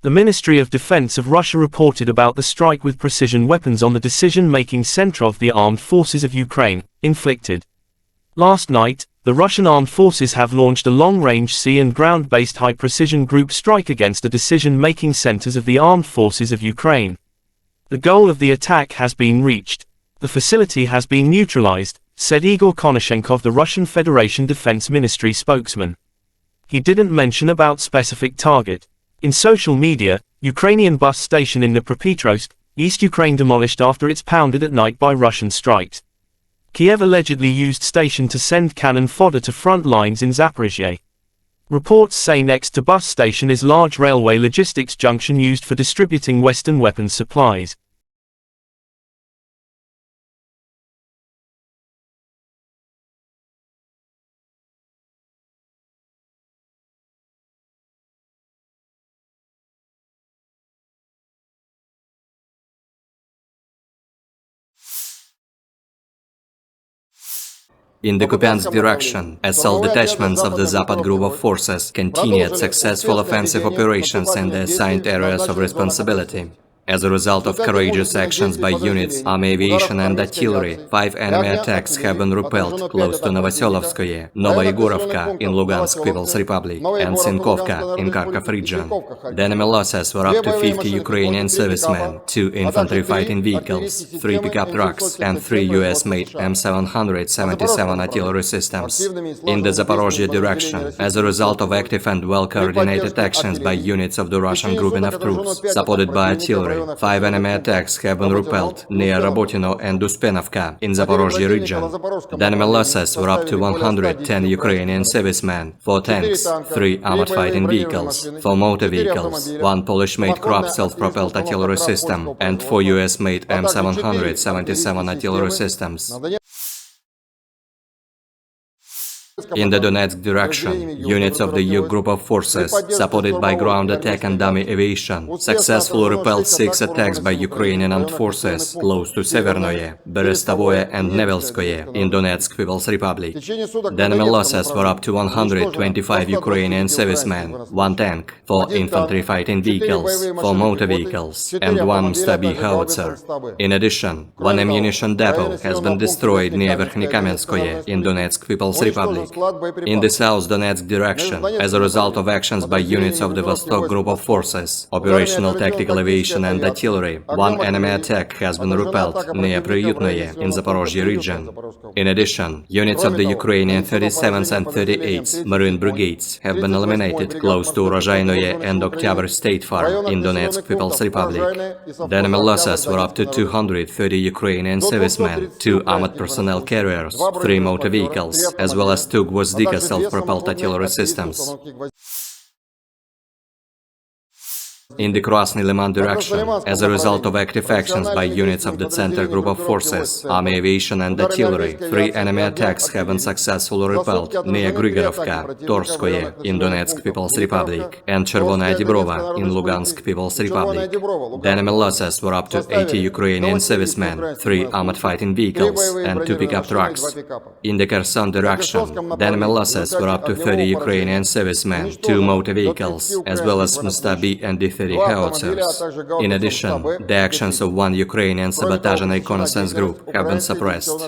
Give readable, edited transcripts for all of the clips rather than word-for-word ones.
The Ministry of Defense of Russia reported about the strike with precision weapons on the decision-making center of the armed forces of Ukraine, inflicted. Last night, the Russian armed forces have launched a long-range sea and ground-based high-precision group strike against the decision-making centers of the armed forces of Ukraine. The goal of the attack has been reached. The facility has been neutralized, said Igor Konashenkov, the Russian Federation Defense Ministry spokesman. He didn't mention about specific target. In social media, Ukrainian bus station in Dnipropetrovsk, East Ukraine demolished after it's pounded at night by Russian strikes. Kiev allegedly used station to send cannon fodder to front lines in Zaporozhye. Reports say next to bus station is large railway logistics junction used for distributing Western weapons supplies. In the Kupyansk direction, assault detachments of the Zapad group of forces continued successful offensive operations in the assigned areas of responsibility. As a result of courageous actions by units, army aviation and artillery, 5 enemy attacks have been repelled close to Novoselovskoye, Novoyegorovka in Lugansk People's Republic, and Sinkovka in Kharkov region. The enemy losses were up to 50 Ukrainian servicemen, 2 infantry fighting vehicles, 3 pickup trucks, and 3 US-made M777 artillery systems. In the Zaporozhye direction, as a result of active and well-coordinated actions by units of the Russian grouping of troops, supported by artillery, 5 enemy attacks have been repelled near Robotino and Uspenovka in Zaporozhye region. The enemy losses were up to 110 Ukrainian servicemen, 4 tanks, 3 armored fighting vehicles, 4 motor vehicles, 1 Polish-made Krab self-propelled artillery system, and 4 US-made M777 artillery systems. In the Donetsk direction, units of the U group of forces, supported by ground attack and dummy aviation, successfully repelled 6 attacks by Ukrainian armed forces close to Severnoye, Berestovoye and Nevelskoye in Donetsk People's Republic. The enemy losses were up to 125 Ukrainian servicemen, 1 tank, 4 infantry fighting vehicles, 4 motor vehicles, and 1 Stabi howitzer. In addition, 1 ammunition depot has been destroyed near Verkhnykamenskoye in Donetsk People's Republic. In the South Donetsk direction, as a result of actions by units of the Vostok group of forces, operational tactical aviation and artillery, 1 enemy attack has been repelled near Priyutnoye in Zaporozhye region. In addition, units of the Ukrainian 37th and 38th Marine Brigades have been eliminated close to Urozhainoye and Oktyabr State Farm in Donetsk People's Republic. The enemy losses were up to 230 Ukrainian servicemen, 2 armored personnel carriers, 3 motor vehicles, as well as 2 Gvozdika self-propelled artillery systems. In the Krasny Liman direction, as a result of active actions by units of the Center group of forces, army aviation and artillery, 3 enemy attacks have been successfully repelled near Grigorovka, Torskoye in Donetsk People's Republic, and Chervonaya Dibrova in Lugansk People's Republic. The enemy losses were up to 80 Ukrainian servicemen, 3 armored fighting vehicles, and 2 pickup trucks. In the Kherson direction, the enemy losses were up to 30 Ukrainian servicemen, 2 motor vehicles, as well as Mustabi and D-30 howitzers. In addition, the actions of 1 Ukrainian sabotage and reconnaissance group have been suppressed.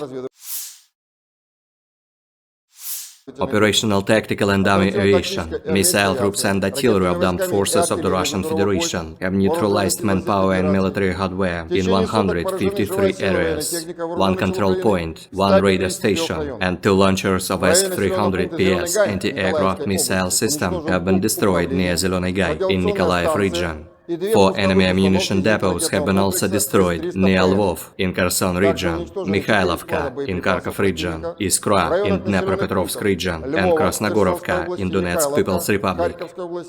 Operational tactical and dummy aviation, missile troops and artillery of the armed forces of the Russian Federation have neutralized manpower and military hardware in 153 areas. 1 control point, 1 radar station, and 2 launchers of S-300PS anti-aircraft missile system have been destroyed near Zeleny Gai in Nikolaev region. 4 enemy ammunition depots have been also destroyed near Lvov in Kherson region, Mikhailovka in Kharkov region, Iskra in Dnepropetrovsk region, and Krasnogorovka in Donetsk People's Republic.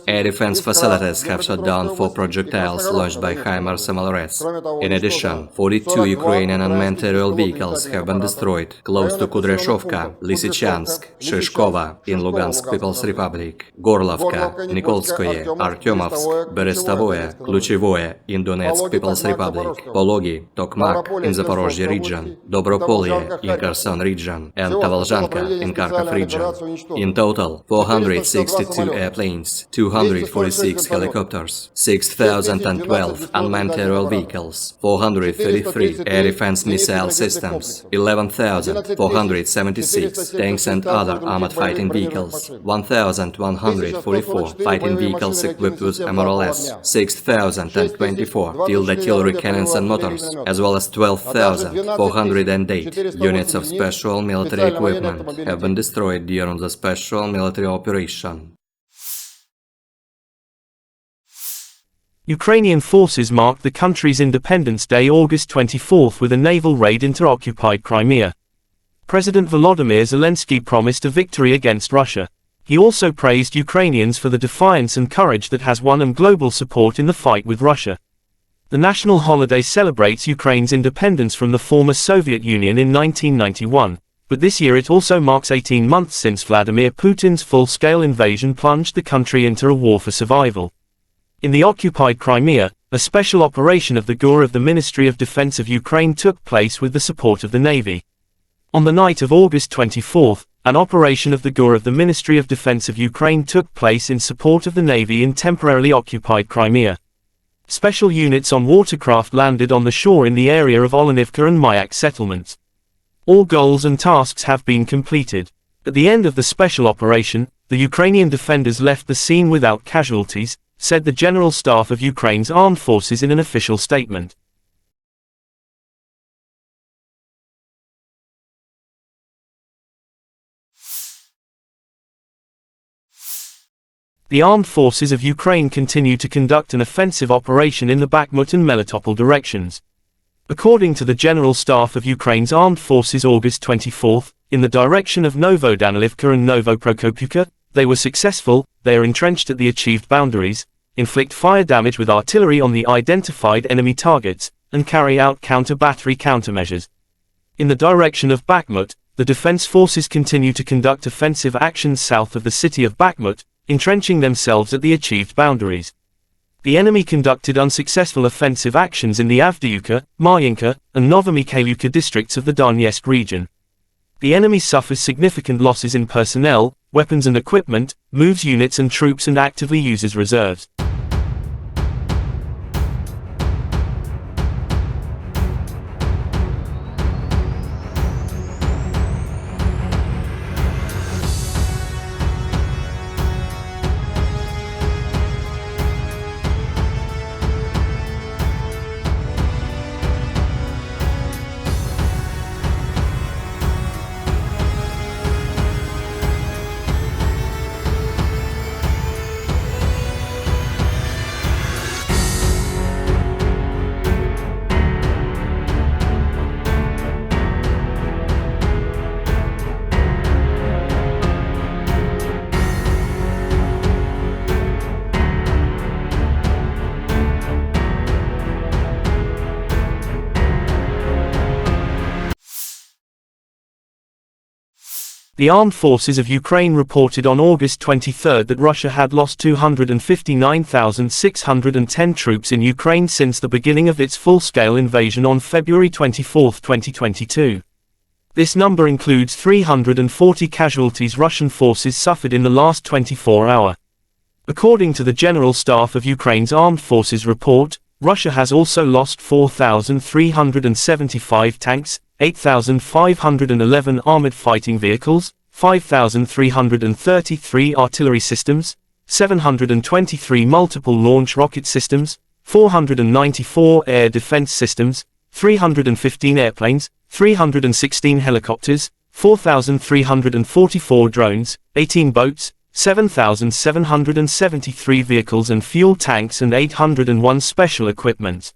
Air defense facilities have shot down 4 projectiles launched by HIMARS MLRS. In addition, 42 Ukrainian unmanned aerial vehicles have been destroyed close to Kudryashovka, Lysychansk, Shishkova in Lugansk People's Republic, Gorlovka, Nikolskoye, Artyomovsk, Berestovoye, Zaporozhye, Ключевое in Donetsk People's Republic, Pologi, Tokmak in Zaporozhye region, Dobropolye in Kherson region, and Tavalzhanka in Kharkov region. In total, 462 airplanes, 246 helicopters, 6,012 unmanned aerial vehicles, 433 air defense missile systems, 11,476 tanks and other armored fighting vehicles, 1,144 fighting vehicles equipped with MRLS, 6,024 field artillery cannons and mortars, as well as 12,408 units of special military equipment have been destroyed during the special military operation. Ukrainian forces marked the country's Independence Day August 24 with a naval raid into occupied Crimea. President Volodymyr Zelensky promised a victory against Russia. He also praised Ukrainians for the defiance and courage that has won them global support in the fight with Russia. The national holiday celebrates Ukraine's independence from the former Soviet Union in 1991, but this year it also marks 18 months since Vladimir Putin's full-scale invasion plunged the country into a war for survival. In the occupied Crimea, a special operation of the GUR of the Ministry of Defense of Ukraine took place with the support of the Navy. On the night of August 24, an operation of the GUR of the Ministry of Defense of Ukraine took place in support of the Navy in temporarily occupied Crimea. Special units on watercraft landed on the shore in the area of Olenivka and Mayak settlements. All goals and tasks have been completed. At the end of the special operation, the Ukrainian defenders left the scene without casualties, said the General Staff of Ukraine's armed forces in an official statement. The armed forces of Ukraine continue to conduct an offensive operation in the Bakhmut and Melitopol directions. According to the General Staff of Ukraine's armed forces August 24, in the direction of Novodanilivka and Novoprokopivka, they were successful. They are entrenched at the achieved boundaries, inflict fire damage with artillery on the identified enemy targets, and carry out counter-battery countermeasures. In the direction of Bakhmut, the defense forces continue to conduct offensive actions south of the city of Bakhmut, entrenching themselves at the achieved boundaries. The enemy conducted unsuccessful offensive actions in the Avdiivka, Marinka, and Novomikhailivka districts of the Donetsk region. The enemy suffers significant losses in personnel, weapons and equipment, moves units and troops and actively uses reserves. The armed forces of Ukraine reported on August 23 that Russia had lost 259,610 troops in Ukraine since the beginning of its full-scale invasion on February 24, 2022. This number includes 340 casualties Russian forces suffered in the last 24 hours. According to the General Staff of Ukraine's Armed Forces report, Russia has also lost 4,375 tanks, 8,511 armored fighting vehicles, 5,333 artillery systems, 723 multiple launch rocket systems, 494 air defense systems, 315 airplanes, 316 helicopters, 4,344 drones, 18 boats, 7,773 vehicles and fuel tanks and 801 special equipment.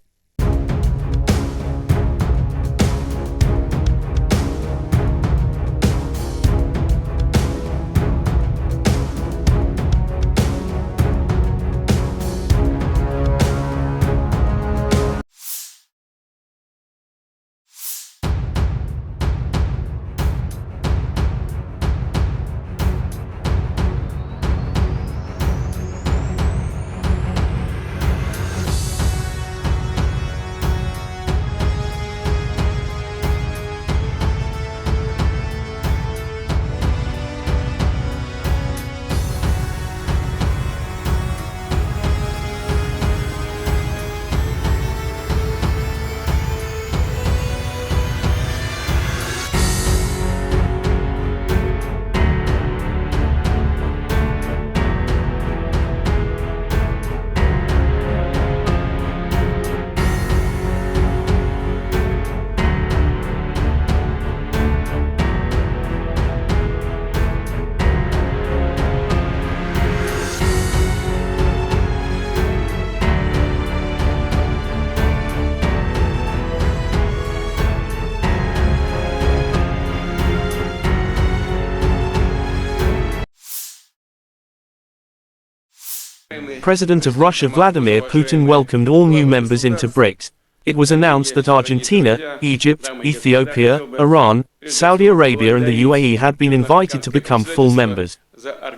President of Russia Vladimir Putin welcomed all new members into BRICS. It was announced that Argentina, Egypt, Ethiopia, Iran, Saudi Arabia and the UAE had been invited to become full members.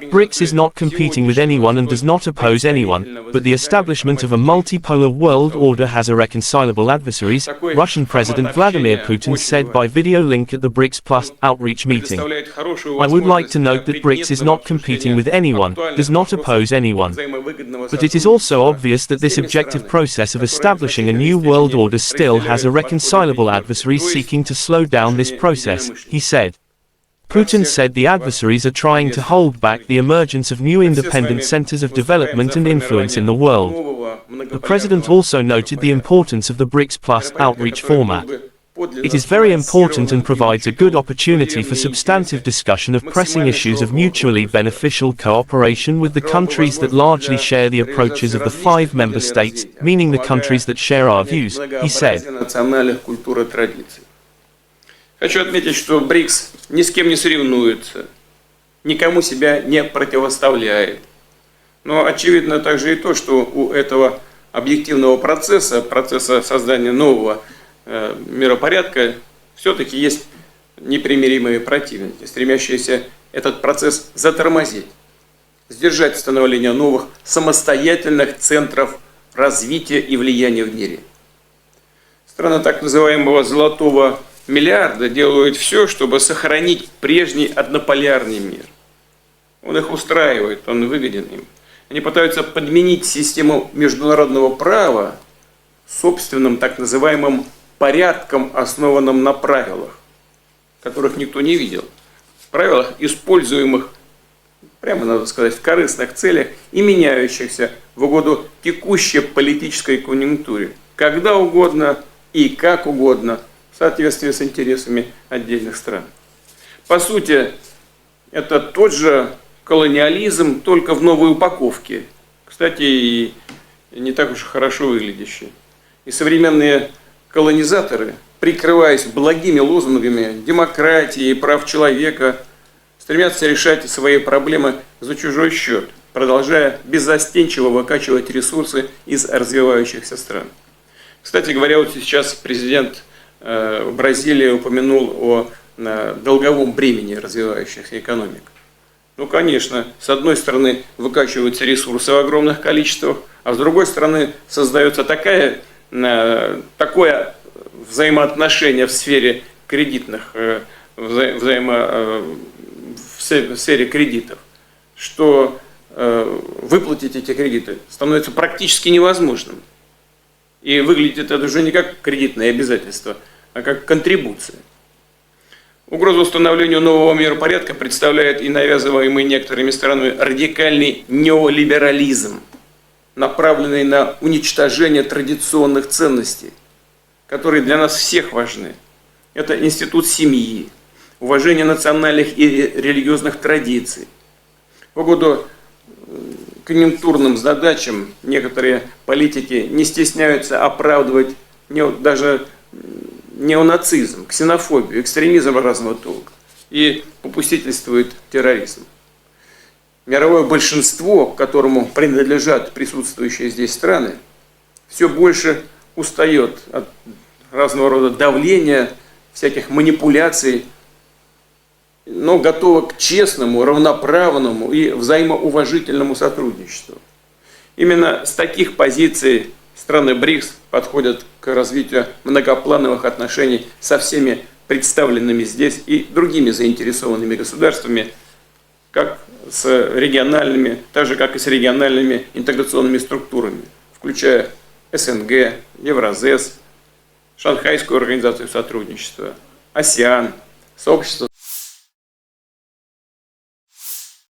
BRICS is not competing with anyone and does not oppose anyone, but the establishment of a multipolar world order has irreconcilable adversaries, Russian President Vladimir Putin said by video link at the BRICS Plus outreach meeting. I would like to note that BRICS is not competing with anyone, does not oppose anyone. But it is also obvious that this objective process of establishing a new world order still has irreconcilable adversaries seeking to slow down this process, he said. Putin said the adversaries are trying to hold back the emergence of new independent centers of development and influence in the world. The president also noted the importance of the BRICS Plus outreach format. It is very important and provides a good opportunity for substantive discussion of pressing issues of mutually beneficial cooperation with the countries that largely share the approaches of the 5 member states, meaning the countries that share our views, he said. Хочу отметить, что БРИКС ни с кем не соревнуется, никому себя не противоставляет. Но очевидно также и то, что у этого объективного процесса создания нового миропорядка, все-таки есть непримиримые противники, стремящиеся этот процесс затормозить, сдержать становление новых самостоятельных центров развития и влияния в мире. Страны так называемого «золотого миллиарда» делают все, чтобы сохранить прежний однополярный мир. Он их устраивает, он выгоден им. Они пытаются подменить систему международного права собственным так называемым порядком, основанным на правилах, которых никто не видел. Правилах, используемых, прямо надо сказать, в корыстных целях и меняющихся в угоду текущей политической конъюнктуре, когда угодно и как угодно, в соответствии с интересами отдельных стран. По сути, это тот же колониализм, только в новой упаковке. Кстати, и не так уж хорошо выглядящий. И современные колонизаторы, прикрываясь благими лозунгами демократии и прав человека, стремятся решать свои проблемы за чужой счет, продолжая беззастенчиво выкачивать ресурсы из развивающихся стран. Кстати говоря, вот сейчас президент Бразилии упомянул о долговом бремени развивающихся экономик. Ну, конечно, с одной стороны выкачиваются ресурсы в огромных количествах, а с другой стороны создается такое взаимоотношение в сфере кредитных, в сфере кредитов, что выплатить эти кредиты становится практически невозможным. И выглядит это уже не как кредитное обязательство, а как контрибуция. Угрозу установлению нового миропорядка представляет и навязываемый некоторыми странами радикальный неолиберализм, направленный на уничтожение традиционных ценностей, которые для нас всех важны. Это институт семьи, уважение национальных и религиозных традиций. В угоду конъюнктурным задачам некоторые политики не стесняются оправдывать даже неонацизм, ксенофобию, экстремизм разного толка и попустительствует терроризм. Мировое большинство, к которому принадлежат присутствующие здесь страны, все больше устает от разного рода давления, всяких манипуляций, но готово к честному, равноправному и взаимоуважительному сотрудничеству. Именно с таких позиций страны БРИКС подходят к развитию многоплановых отношений со всеми представленными здесь и другими заинтересованными государствами, как с региональными, так же как и с региональными интеграционными структурами, включая СНГ, Евразес, Шанхайскую организацию сотрудничества, АСЕАН, сообщество